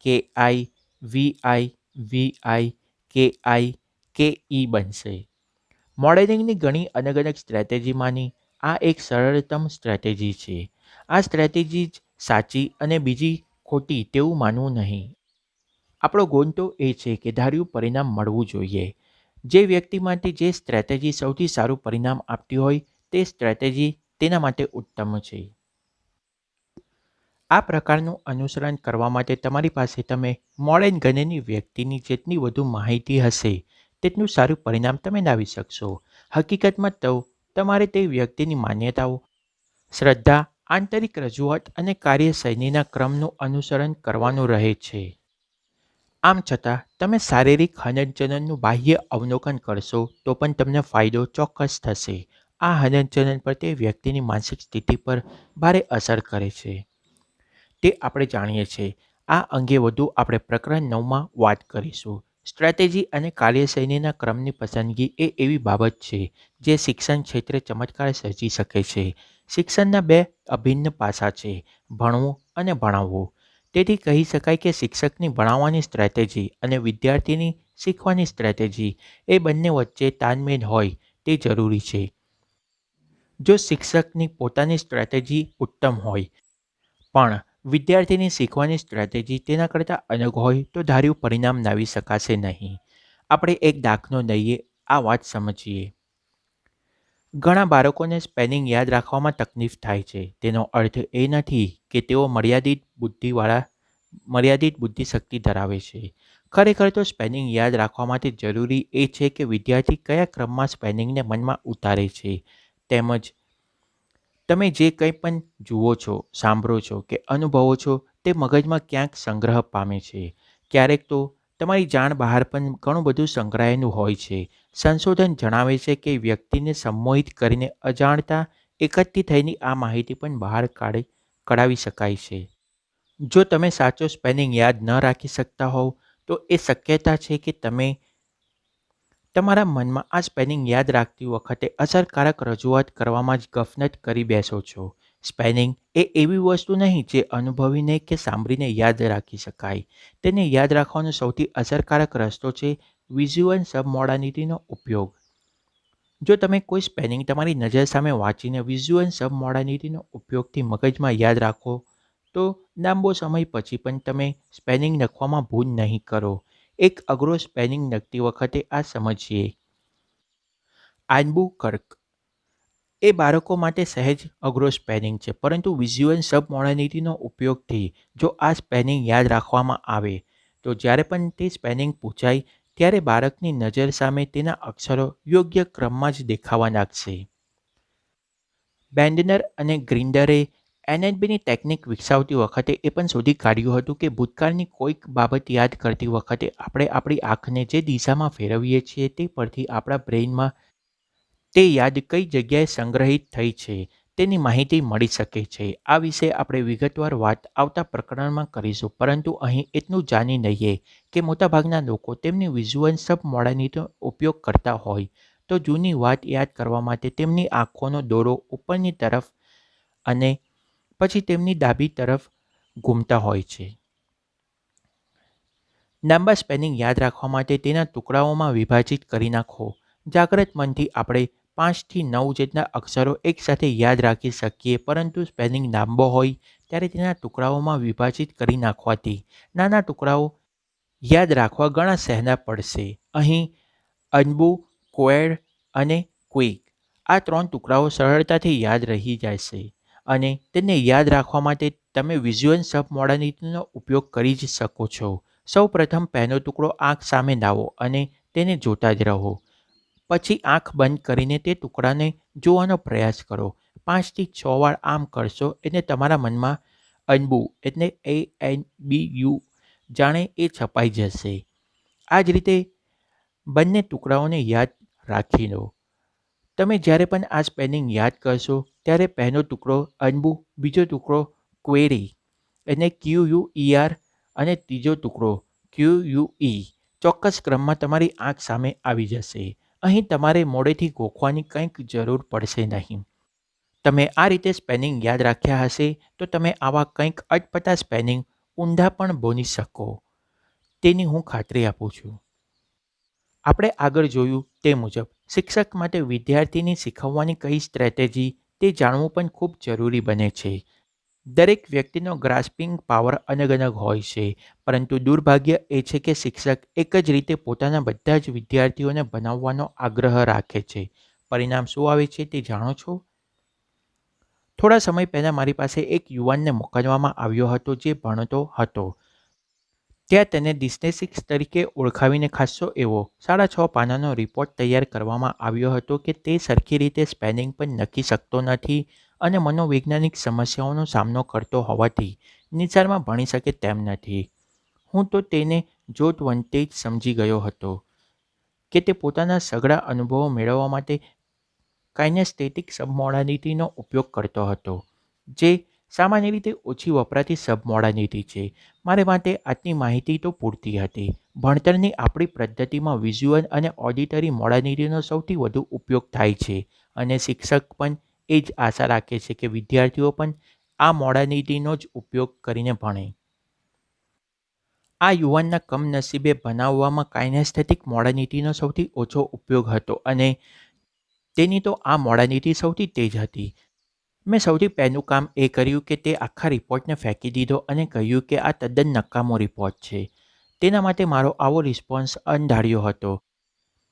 KI, VI, VI, KI, KE બનશે. મોડેલિંગની ઘણી અલગ અલગ સ્ટ્રેટેજીમાંની આ એક સરળતમ સ્ટ્રેટેજી છે. આ સ્ટ્રેટેજી જ સાચી અને બીજી ખોટી તેવું માનવું નહીં. આપણો ગુણ તો એ છે કે ધાર્યું પરિણામ મળવું જોઈએ. જે વ્યક્તિ માટે જે સ્ટ્રેટેજી સૌથી સારું પરિણામ આપતી હોય તે સ્ટ્રેટેજી તેના માટે ઉત્તમ છે. આ પ્રકારનું અનુસરણ કરવા માટે તમારી પાસે તમે મોડર્ન ગણેની વ્યક્તિની જેટલી વધુ માહિતી હશે તેટલું સારું પરિણામ તમે લાવી શકશો. હકીકતમાં તો તમારે તે વ્યક્તિની માન્યતાઓ, શ્રદ્ધા, આંતરિક રજૂઆત અને કાર્યશૈલીના ક્રમનું અનુસરણ કરવાનું રહે છે. આમ છતાં તમે શારીરિક હલનચલનનું બાહ્ય અવલોકન કરશો તો પણ તમને ફાયદો ચોક્કસ થશે. આ હલનચલન પર તે વ્યક્તિની માનસિક સ્થિતિ પર ભારે અસર કરે છે. તે આપણે જાણીએ છીએ. આ અંગે વધુ આપણે પ્રકરણ 9માં વાત કરીશું. સ્ટ્રેટેજી અને કાર્યશૈલીના ક્રમની પસંદગી એ એવી બાબત છે જે શિક્ષણ ક્ષેત્રે ચમત્કાર સર્જી શકે છે. શિક્ષણના બે અભિન્ન પાસા છે, ભણવું અને ભણાવવું. તેથી કહી શકાય કે શિક્ષકની ભણાવવાની સ્ટ્રેટેજી અને વિદ્યાર્થીની શીખવાની સ્ટ્રેટેજી એ બંને વચ્ચે તાલમેલ હોય તે જરૂરી છે. જો શિક્ષકની પોતાની સ્ટ્રેટેજી ઉત્તમ હોય પણ વિદ્યાર્થીની શીખવાની સ્ટ્રેટેજી તેના કરતાં અલગ હોય તો ધાર્યું પરિણામ લાવી શકાશે નહીં. આપણે એક દાખલો લઈએ, આ વાત સમજીએ. ઘણા બાળકોને સ્પેલિંગ યાદ રાખવામાં તકલીફ થાય છે. તેનો અર્થ એ નથી કે તેઓ મર્યાદિત બુદ્ધિશક્તિ ધરાવે છે. ખરેખર તો સ્પેલિંગ યાદ રાખવા માટે જરૂરી એ છે કે વિદ્યાર્થી કયા ક્રમમાં સ્પેલિંગને મનમાં ઉતારે છે, તેમજ તમે જે કંઈ પણ જુઓ છો, સાંભળો છો કે અનુભવો છો તે મગજમાં ક્યાંક સંગ્રહ પામે છે. ક્યારેક તો તમારી જાણ બહાર પણ ઘણું બધું સંકળાયેલું હોય છે. સંશોધન જણાવે છે કે વ્યક્તિને સંમોહિત કરીને અજાણતા એકઠી થયેલી આ માહિતી પણ બહાર કઢાવી શકાય છે. જો તમે સાચો સ્પેલિંગ યાદ ન રાખી શકતા હોવ તો એ શક્યતા છે કે તમે તમારા મનમાં આ સ્પેલિંગ યાદ રાખતી વખતે અસરકારક રજૂઆત કરવામાં જ ગફલત કરી બેસો છો. સ્પેલિંગ એ એવી વસ્તુ નહીં જે અનુભવીને કે સાંભળીને યાદ રાખી શકાય. તેને યાદ રાખવાનો સૌથી અસરકારક રસ્તો છે વિઝ્યુઅલ સબમોડાલિટીનો ઉપયોગ. જો તમે કોઈ સ્પેલિંગ તમારી નજર સામે વાંચીને વિઝ્યુઅલ સબમોડાલિટીનો ઉપયોગથી મગજમાં યાદ રાખો તો લાંબો સમય પછી પણ તમે સ્પેલિંગ લખવામાં ભૂલ નહીં કરો. એક અઘરો સ્પેલિંગ લખતી વખતે આ સમજીએ. આલ્બુકર્ક એ બાળકો માટે સહેજ અઘરો સ્પેનિંગ છે, પરંતુ વિઝ્યુઅલ સબમોર્ડાનિટીનો ઉપયોગથી જો આ સ્પેનિંગ યાદ રાખવામાં આવે તો જ્યારે પણ તે સ્પેનિંગ પૂછાય ત્યારે બાળકની નજર સામે તેના અક્ષરો યોગ્ય ક્રમમાં જ દેખાવા લાગશે. બેન્ડનર અને ગ્રિન્ડરે એનએલપીની ટેકનિક વિકસાવતી વખતે એ પણ શોધી કાઢ્યું હતું કે ભૂતકાળની કોઈક બાબત યાદ કરતી વખતે આપણે આપણી આંખને જે દિશામાં ફેરવીએ છીએ તે પરથી આપણા બ્રેઇનમાં તે યાદ કઈ જગ્યાએ સંગ્રહિત થઈ છે તેની માહિતી મળી શકે છે. આ વિશે આપણે વિગતવાર વાત આવતા પ્રકરણમાં કરીશું, પરંતુ અહીં એટલું જાણી લઈએ કે મોટાભાગના લોકો તેમની વિઝ્યુઅલ સબમોર્ડાનિટીનો ઉપયોગ કરતા હોય તો જૂની વાત યાદ કરવા માટે તેમની આંખોનો દોરો ઉપરની તરફ અને પછી તેમની ડાબી તરફ ઘૂમતા હોય છે. લાંબા સ્પેનિંગ યાદ રાખવા માટે તેના ટુકડાઓમાં વિભાજિત કરી નાખો. જાગ્રત મનથી આપણે 5 થી 9 જેટલા અક્ષરો એકસાથે યાદ રાખી શકીએ, પરંતુ સ્પેલિંગ લાંબો હોય ત્યારે તેના ટુકડાઓમાં વિભાજિત કરી નાખવાથી નાના ટુકડાઓ યાદ રાખવા ઘણા સહેલા પડશે. અહીં અનબુ, ક્વેડ અને ક્વિક આ 3 ટુકડાઓ સરળતાથી યાદ રહી જશે અને તેને યાદ રાખવા માટે તમે વિઝ્યુઅલ સબમોર્ડાનિટીનો ઉપયોગ કરી જ શકો છો. સૌ પ્રથમ પહેલો ટુકડો આંખ સામે લાવો અને તેને જોતા જ રહો. પછી આંખ બંધ કરીને તે ટુકડાને જોવાનો પ્રયાસ કરો. 5 થી 6 વાર આમ કરશો એટલે તમારા મનમાં અનબુ એટલે ANBU જાણે એ છપાઈ જશે. આ જ રીતે બંને ટુકડાઓને યાદ રાખી લો. તમે જ્યારે પણ આ સ્પેલિંગ યાદ કરશો ત્યારે પહેલો ટુકડો અનબુ, બીજો ટુકડો ક્વેરી એટલે QUER અને ત્રીજો ટુકડો QUE ચોક્કસ ક્રમમાં તમારી આંખ સામે આવી જશે. અહીં તમારે મોડેથી ગોખવાની કંઈક જરૂર પડશે નહીં. તમે આ રીતે સ્પેલિંગ યાદ રાખ્યા હશે તો તમે આવા કંઈક અટપટા સ્પેલિંગ ઊંધા પણ બોલી શકો તેની હું ખાતરી આપું છું. આપણે આગળ જોયું તે મુજબ શિક્ષક માટે વિદ્યાર્થીની શીખવવાની કઈ સ્ટ્રેટેજી તે જાણવું પણ ખૂબ જરૂરી બને છે. દરેક વ્યક્તિનો ગ્રાસ્પિંગ પાવર અલગ અલગ હોય છે, પરંતુ દુર્ભાગ્ય એ છે કે શિક્ષક એક જ રીતે પોતાના બધા જ વિદ્યાર્થીઓને ભણાવવાનો આગ્રહ રાખે છે. પરિણામ શું આવે છે તે જાણો છો? થોડા સમય પહેલાં મારી પાસે એક યુવાનને મોકલવામાં આવ્યો હતો જે ભણતો હતો. ત્યાં તેને ડિસ્લેક્સિક તરીકે ઓળખાવીને ખાસ્સો એવો 6.5 પાનાનો રિપોર્ટ તૈયાર કરવામાં આવ્યો હતો કે તે સરખી રીતે સ્પેલિંગ પણ લખી શકતો નથી અને મનોવૈજ્ઞાનિક સમસ્યાઓનો સામનો કરતો હોવાથી નિશાળમાં ભણી શકે તેમ નથી. હું તો તેને જોતવંતે જ સમજી ગયો હતો કે તે પોતાના સઘળા અનુભવો મેળવવા માટે કાઇનેસ્થેટિક સબમોર્ડાનિટીનો ઉપયોગ કરતો હતો, જે સામાન્ય રીતે ઓછી વપરાતી સબમોર્ડાનિટી છે. મારે માટે આટલી માહિતી તો પૂરતી હતી. ભણતરની આપણી પદ્ધતિમાં વિઝ્યુઅલ અને ઓડિટરી મોર્ડાનિટીનો સૌથી વધુ ઉપયોગ થાય છે અને શિક્ષક પણ એ જ આશા રાખે છે કે વિદ્યાર્થીઓ પણ આ મોર્ડાનિટીનો જ ઉપયોગ કરીને ભણે. આ યુવાનના કમનસીબે ભણાવવામાં કાઇનેસ્થેટિક મોર્ડાનિટીનો સૌથી ઓછો ઉપયોગ હતો અને તેની તો આ મોર્ડાનિટી સૌથી તેજ હતી. મેં સૌથી પહેલું કામ એ કર્યું કે તે આખા રિપોર્ટને ફેંકી દીધો અને કહ્યું કે આ તદ્દન નકામો રિપોર્ટ છે. તેના માટે મારો આવો રિસ્પોન્સ અણધાર્યો હતો.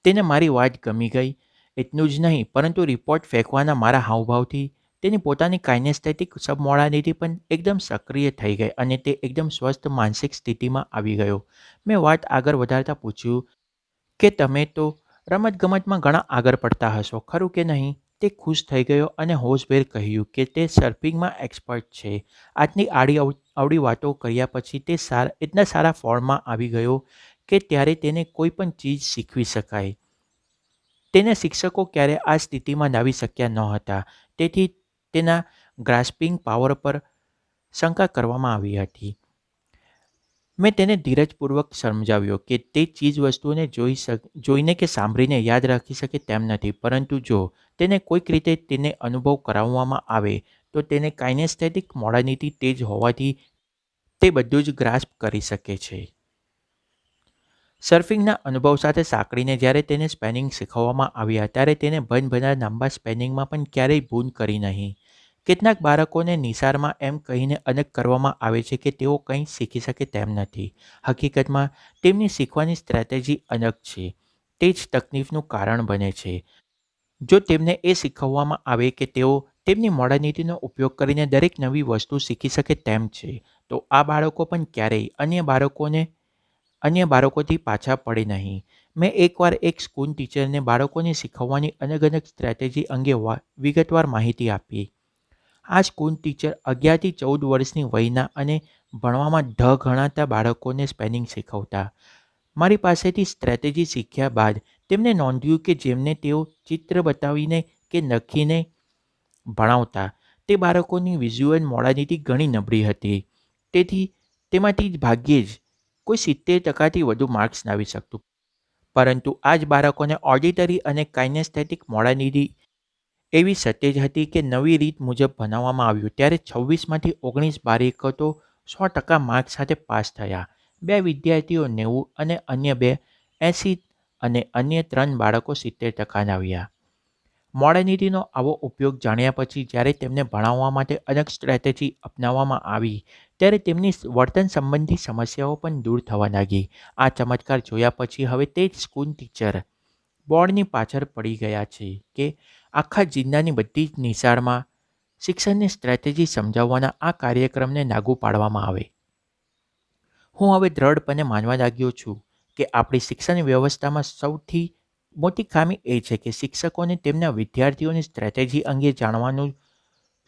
તેને મારી વાત ગમી ગઈ. એટલું જ નહીં, પરંતુ રિપોર્ટ ફેંકવાના મારા હાવભાવથી તેની પોતાની કાઇનેસ્થેટિક સબમોર્ડાનિટી પણ એકદમ સક્રિય થઈ ગઈ અને તે એકદમ સ્વસ્થ માનસિક સ્થિતિમાં આવી ગયો. મેં વાત આગળ વધારતા પૂછ્યું કે તમે તો રમતગમતમાં ઘણા આગળ પડતા હશો, ખરું કે નહીં? તે ખુશ થઈ ગયો અને હોશભેર કહ્યું કે તે સર્ફિંગમાં એક્સપર્ટ છે. આટલી આવડી વાતો કર્યા પછી તે એટલા સારા ફોર્મમાં આવી ગયો કે ત્યારે તેને કોઈ પણ ચીજ શીખવી શકાય. તેને શિક્ષકો ક્યારે આ સ્થિતિમાં લાવી શક્યા નહોતા, તેથી તેના ગ્રાસ્પિંગ પાવર પર શંકા કરવામાં આવી હતી. મેં તેને ધીરજપૂર્વક સમજાવ્યો કે તે ચીજવસ્તુઓને જોઈને કે સાંભળીને યાદ રાખી શકે તેમ નથી, પરંતુ જો તેને કોઈક રીતે તેને અનુભવ કરાવવામાં આવે તો તેને કાઇનેસ્થેટિક મોર્ડાનિટી તેજ હોવાથી તે બધું જ ગ્રાસ્પ કરી શકે છે. સર્ફિંગના અનુભવ સાથે સાંકળીને જ્યારે તેને સ્પેલિંગ શીખવવામાં આવ્યા ત્યારે તેને ભનભનાર લાંબા સ્પેલિંગમાં પણ ક્યારેય ભૂલ કરી નહીં. કેટલાક બાળકોને નિશાળમાં એમ કહીને અલગ કરવામાં આવે છે કે તેઓ કંઈ શીખી શકે તેમ નથી. હકીકતમાં તેમની શીખવાની સ્ટ્રેટેજી અલગ છે. તે જ તકલીફનું કારણ બને છે. જો તેમને એ શીખવવામાં આવે કે તેઓ તેમની મોડા નીતિનો ઉપયોગ કરીને દરેક નવી વસ્તુ શીખી શકે તેમ છે, તો આ બાળકો પણ ક્યારેય અન્ય બાળકોથી પાછા પડે નહીં. મેં એકવાર એક સ્કૂલ ટીચરને બાળકોને શીખવવાની અલગ અલગ સ્ટ્રેટેજી અંગે વિગતવાર માહિતી આપી. આ સ્કૂલ ટીચર 11 થી 14 વર્ષની વયના અને ભણવામાં ઢ ગણાતા બાળકોને સ્પેલિંગ શીખવતા. મારી પાસેથી સ્ટ્રેટેજી શીખ્યા બાદ તેમણે નોંધ્યું કે જેમને તેઓ ચિત્ર બતાવીને કે લખીને ભણાવતા તે બાળકોની વિઝ્યુઅલ મોડાલિટી ઘણી નબળી હતી. તેથી તેમાંથી ભાગ્યે જ કોઈ 70% વધુ માર્ક્સ લાવી શકતું. પરંતુ આ જ બાળકોને ઓડિટરી અને કાઇનેસ્થેટિક મોડાલિટી એવી સત્ય જ હતી કે નવી રીત મુજબ ભણાવવામાં આવ્યું ત્યારે 26માંથી 19 બાળકો તો 100% માર્ક્સ સાથે પાસ થયા. 2 વિદ્યાર્થીઓ 90 અને અન્ય 2 80 અને અન્ય 3 બાળકો 70% લાવ્યા. મોડર્નિટીનો આવો ઉપયોગ જાણ્યા પછી જ્યારે તેમને ભણાવવા માટે અલગ સ્ટ્રેટેજી અપનાવવામાં આવી ત્યારે તેમની વર્તન સંબંધી સમસ્યાઓ પણ દૂર થવા લાગી. આ ચમત્કાર જોયા પછી હવે તે જ સ્કૂલ ટીચર બોર્ડની પાછળ પડી ગયા છે કે આખા જિલ્લાની બધી જ નિશાળમાં શિક્ષણની સ્ટ્રેટેજી સમજાવવાના આ કાર્યક્રમને લાગુ પાડવામાં આવે. હું હવે દ્રઢપણે માનવા લાગ્યો છું કે આપણી શિક્ષણ વ્યવસ્થામાં સૌથી મોટી ખામી એ છે કે શિક્ષકોને તેમના વિદ્યાર્થીઓની સ્ટ્રેટેજી અંગે જાણવાનું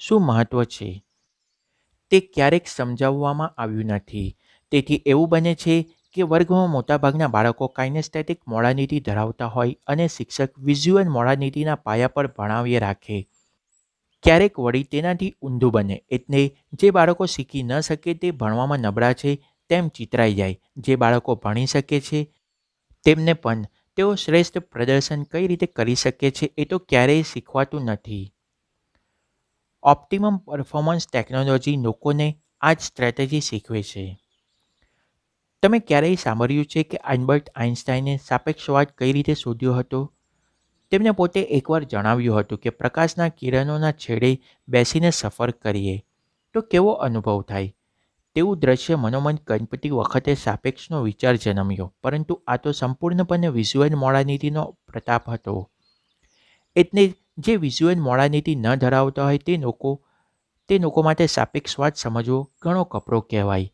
શું મહત્ત્વ છે તે ક્યારેક સમજાવવામાં આવ્યું નથી. તેથી એવું બને છે કે વર્ગમાં મોટાભાગના બાળકો કાઇનેસ્થેટિક મોડાલિટી ધરાવતા હોય અને શિક્ષક વિઝ્યુઅલ મોડાલિટીના પાયા પર ભણાવી રાખે. ક્યારેક વળી તેનાથી ઊંધું બને, એટલે જે બાળકો શીખી ન શકે તે ભણવામાં નબળા છે તેમ ચિતરાઈ જાય. જે બાળકો ભણી શકે છે તેમને પણ તેઓ શ્રેષ્ઠ પ્રદર્શન કઈ રીતે કરી શકે છે એ તો ક્યારેય શીખવાતું નથી. ઓપ્ટિમમ પરફોર્મન્સ ટેકનોલોજી લોકોને આ જ સ્ટ્રેટેજી શીખવે છે. તમે ક્યારેય સાંભળ્યું છે કે આલ્બર્ટ આઇન્સ્ટાઈને સાપેક્ષવાદ કઈ રીતે શોધ્યો હતો? તેમણે પોતે એકવાર જણાવ્યું હતું કે પ્રકાશના કિરણોના છેડે બેસીને સફર કરીએ તો કેવો અનુભવ થાય. તેવું દ્રશ્ય મનોમન ગણપતિ વખતે સાપેક્ષનો વિચાર જન્મ્યો, પરંતુ આ તો સંપૂર્ણપણે વિઝ્યુઅલ મોડાલિટીનો પ્રતાપ હતો. એટલે જે વિઝ્યુઅલ મોડાલિટી ન ધરાવતા હોય તે લોકો માટે સાપેક્ષવાદ સમજવો ઘણો કપરો કહેવાય.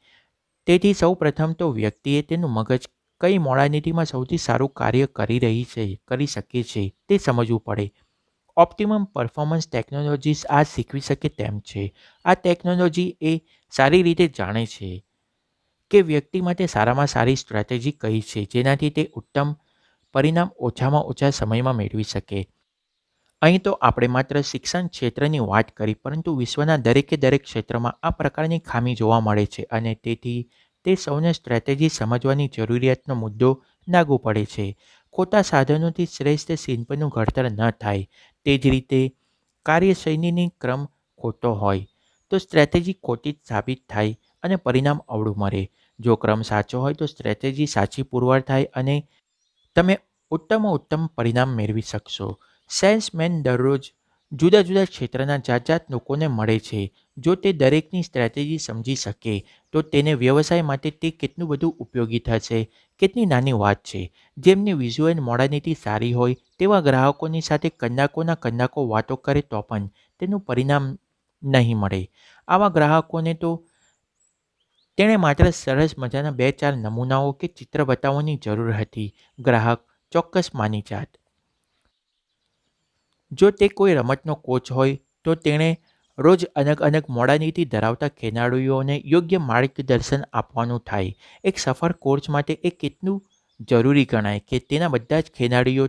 તેથી સૌ પ્રથમ તો વ્યક્તિએ તેનું મગજ કઈ મોડાલિટીમાં સૌથી સારું કાર્ય કરી શકે છે તે સમજવું પડે. ઓપ્ટિમમ પરફોર્મન્સ ટેકનોલોજીસ આ શીખવી શકે તેમ છે. આ ટેકનોલોજી એ સારી રીતે જાણે છે કે વ્યક્તિ માટે સારામાં સારી સ્ટ્રેટેજી કઈ છે જેનાથી તે ઉત્તમ પરિણામ ઓછામાં ઓછા સમયમાં મેળવી શકે. અહીં તો આપણે માત્ર શિક્ષણ ક્ષેત્રની વાત કરી, પરંતુ વિશ્વના દરેકે દરેક ક્ષેત્રમાં આ પ્રકારની ખામી જોવા મળે છે અને તેથી તે સૌને સ્ટ્રેટેજી સમજવાની જરૂરિયાતનો મુદ્દો લાગુ પડે છે. ખોટા સાધનોથી શ્રેષ્ઠ શિલ્પનું ઘડતર ન થાય. તે જ રીતે કાર્યશૈલીની ક્રમ ખોટો હોય તો સ્ટ્રેટેજી ખોટી જ સાબિત થાય અને પરિણામ અવળું મળે. જો ક્રમ સાચો હોય તો સ્ટ્રેટેજી સાચી પુરવાર થાય અને તમે ઉત્તમ પરિણામ મેળવી શકશો. સેલ્સમેન દરરોજ જુદા જુદા ક્ષેત્રના જાત લોકોને મળે છે. જો તે દરેકની સ્ટ્રેટેજી સમજી શકે તો તેને વ્યવસાય માટે તે કેટલું બધું ઉપયોગી થશે. કેટલી નાની વાત છે. જેમની વિઝ્યુઅલ મોડાલિટી સારી હોય તેવા ગ્રાહકોની સાથે કલાકો વાતો કરે તો પણ તેનું પરિણામ નહીં મળે. આવા ગ્રાહકોને તો તેણે માત્ર સરસ મજાના 2-4 નમૂનાઓ કે ચિત્ર બતાવવાની જરૂર હતી. ગ્રાહક ચોક્કસ માની જાત. જો તે કોઈ રમતનો કોચ હોય તો તેણે રોજ અલગ મોડાલિટી ધરાવતા ખેલાડીઓને યોગ્ય માર્ગદર્શન આપવાનું થાય. એક સફળ કોચ માટે એ કેટલું જરૂરી ગણાય કે તેના બધા જ ખેલાડીઓ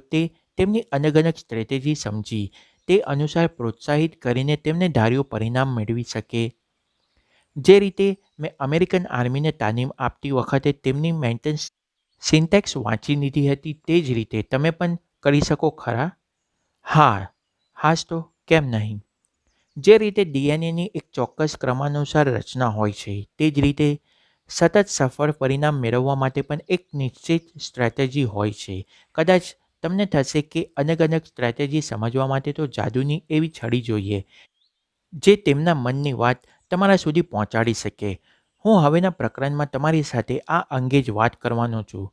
તેમની અલગ સ્ટ્રેટેજી સમજી તે અનુસાર પ્રોત્સાહિત કરીને તેમને ધાર્યું પરિણામ મેળવી શકે. જે રીતે મેં અમેરિકન આર્મીને તાલીમ આપતી વખતે તેમની મેન્ટેન્સ સિન્ટેક્સ વાંચી લીધી હતી તે જ રીતે તમે પણ કરી શકો ખરા? હાશ તો કેમ નહીં. જે રીતે ડીએનએની એક ચોક્કસ ક્રમાનુસાર રચના હોય છે તે જ રીતે સતત સફળ પરિણામ મેળવવા માટે પણ એક નિશ્ચિત સ્ટ્રેટેજી હોય છે. કદાચ તમને થશે કે અલગ સ્ટ્રેટેજી સમજવા માટે તો જાદુની એવી છડી જોઈએ જે તેમના મનની વાત તમારા સુધી પહોંચાડી શકે. હું હવેના પ્રકરણમાં તમારી સાથે આ અંગે જ વાત કરવાનો છું.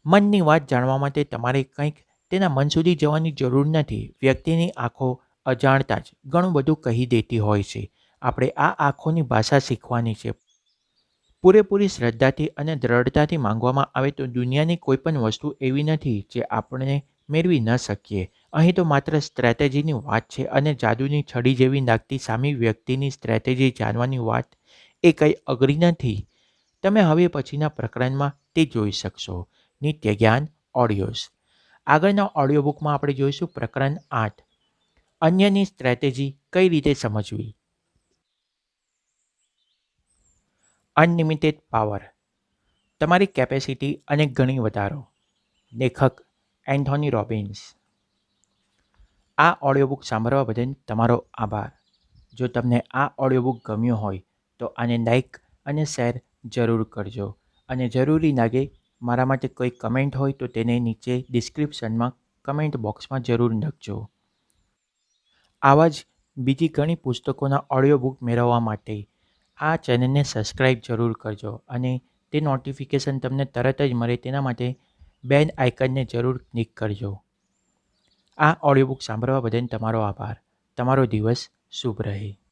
મનની વાત જાણવા માટે તમારે કંઈક તેના મન સુધી જવાની જરૂર નથી. વ્યક્તિની આંખો અજાણતા જ ઘણું બધું કહી દેતી હોય છે. આપણે આ આંખોની ભાષા શીખવાની છે. પૂરેપૂરી શ્રદ્ધાથી અને દ્રઢતાથી માંગવામાં આવે તો દુનિયાની કોઈ પણ વસ્તુ એવી નથી જે આપણે મેળવી ન શકીએ. અહીં તો માત્ર સ્ટ્રેટેજીની વાત છે અને જાદુની છડી જેવી લાગતી સામી વ્યક્તિની સ્ટ્રેટેજી જાણવાની વાત એ કંઈ અઘરી નથી. તમે હવે પછીના પ્રકરણમાં તે જોઈ શકશો. નિત્ય જ્ઞાન ઓડિયોઝ. આગળના ઓડિયો બુકમાં આપણે જોઈશું પ્રકરણ 8. અન્યની સ્ટ્રેટેજી કઈ રીતે સમજવી. Unlimited power. તમારી કેપેસિટી અને ઘણી વધારો. લેખક એન્થોની રોબિન્સ. આ ઓડિયો બુક સાંભળવા બદલ તમારો આભાર. જો તમને આ ઓડિયો બુક ગમ્યો હોય તો આને લાઈક અને શેર જરૂર કરજો. અને જરૂરી લાગે મારા માટે કોઈ કમેન્ટ હોય તો તેને નીચે ડિસ્ક્રિપ્શનમાં કમેન્ટ બોક્સમાં જરૂર લખજો. આવા જ બીજી ઘણી પુસ્તકોના ઓડિયો બુક મેળવવા માટે આ ચેનલને સબસ્ક્રાઈબ જરૂર કરજો અને તે નોટિફિકેશન તમને તરત જ મળે તેના માટે બેલ આઇકનને જરૂર ક્લિક કરજો. આ ઓડિયો બુક સાંભળવા બદલ તમારો આભાર. તમારો દિવસ શુભ રહે.